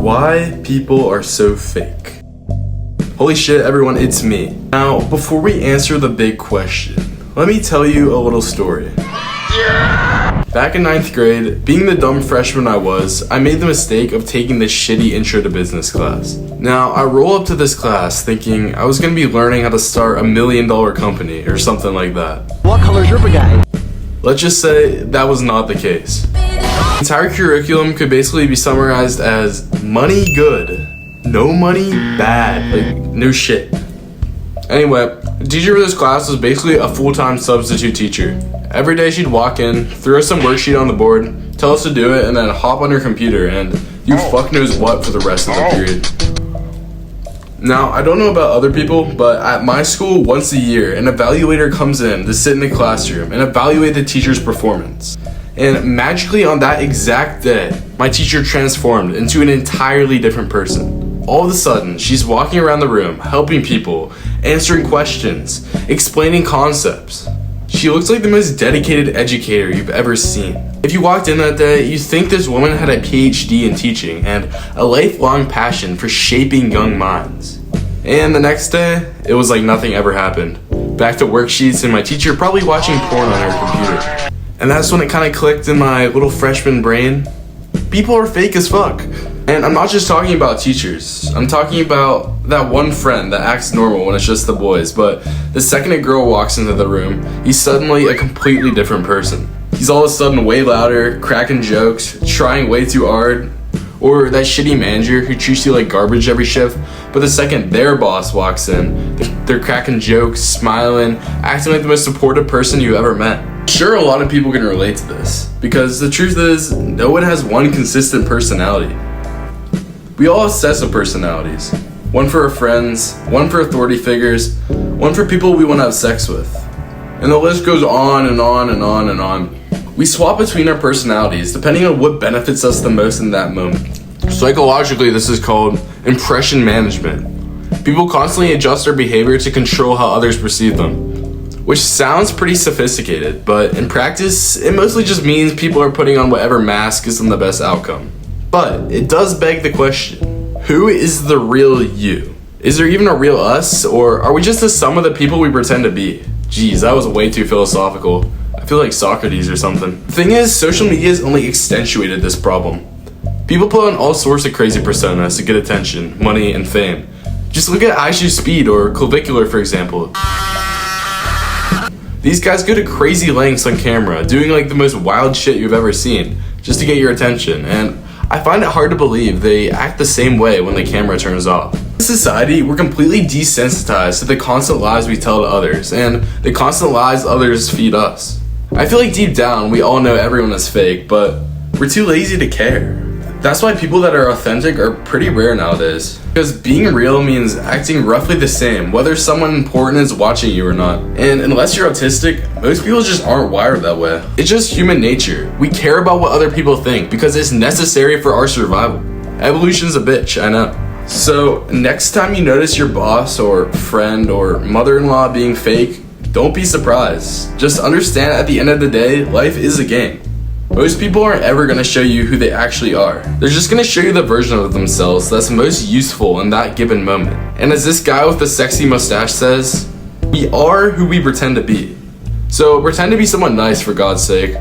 Why people are so fake. Holy shit, everyone, it's me. Now, before we answer the big question, let me tell you a little story. Back in 9th grade, being the dumb freshman I was, I made the mistake of taking this shitty intro to business class. Now, I roll up to this class thinking I was gonna be learning how to start a $1 million company or something like that. What color's your bag? Let's just say that was not the case. The entire curriculum could basically be summarized as money good, no money bad, like no shit. Anyway, the teacher for this class was basically a full-time substitute teacher. Every day she'd walk in, throw us some worksheet on the board, tell us to do it, and then hop on her computer and do fuck knows what for the rest of the period. Now, I don't know about other people, but at my school, once a year, an evaluator comes in to sit in the classroom and evaluate the teacher's performance. And magically on that exact day, my teacher transformed into an entirely different person. All of a sudden, she's walking around the room, helping people, answering questions, explaining concepts. She looks like the most dedicated educator you've ever seen. If you walked in that day, you'd think this woman had a PhD in teaching and a lifelong passion for shaping young minds. And the next day, it was like nothing ever happened. Back to worksheets and my teacher probably watching porn on her computer. And that's when it kind of clicked in my little freshman brain. People are fake as fuck. And I'm not just talking about teachers. I'm talking about that one friend that acts normal when it's just the boys, but the second a girl walks into the room, he's suddenly a completely different person. He's all of a sudden way louder, cracking jokes, trying way too hard. Or that shitty manager who treats you like garbage every shift, but the second their boss walks in, they're cracking jokes, smiling, acting like the most supportive person you ever met. Sure, a lot of people can relate to this, because the truth is, no one has one consistent personality. We all have sets of personalities. One for our friends, one for authority figures, one for people we want to have sex with. And the list goes on and on and on and on. We swap between our personalities depending on what benefits us the most in that moment. Psychologically, this is called impression management. People constantly adjust their behavior to control how others perceive them, which sounds pretty sophisticated, but in practice, it mostly just means people are putting on whatever mask gives them the best outcome. But it does beg the question, who is the real you? Is there even a real us, or are we just the sum of the people we pretend to be? Jeez, that was way too philosophical. I feel like Socrates or something. The thing is, social media has only accentuated this problem. People put on all sorts of crazy personas to get attention, money, and fame. Just look at IShowSpeed or Clavicular, for example. These guys go to crazy lengths on camera, doing like the most wild shit you've ever seen, just to get your attention, and I find it hard to believe they act the same way when the camera turns off. In society, we're completely desensitized to the constant lies we tell to others, and the constant lies others feed us. I feel like deep down, we all know everyone is fake, but we're too lazy to care. That's why people that are authentic are pretty rare nowadays. Because being real means acting roughly the same, whether someone important is watching you or not. And unless you're autistic, most people just aren't wired that way. It's just human nature. We care about what other people think because it's necessary for our survival. Evolution's a bitch, I know. So next time you notice your boss or friend or mother-in-law being fake, don't be surprised. Just understand at the end of the day, life is a game. Most people aren't ever going to show you who they actually are. They're just going to show you the version of themselves that's most useful in that given moment. And as this guy with the sexy mustache says, we are who we pretend to be. So pretend to be someone nice for God's sake.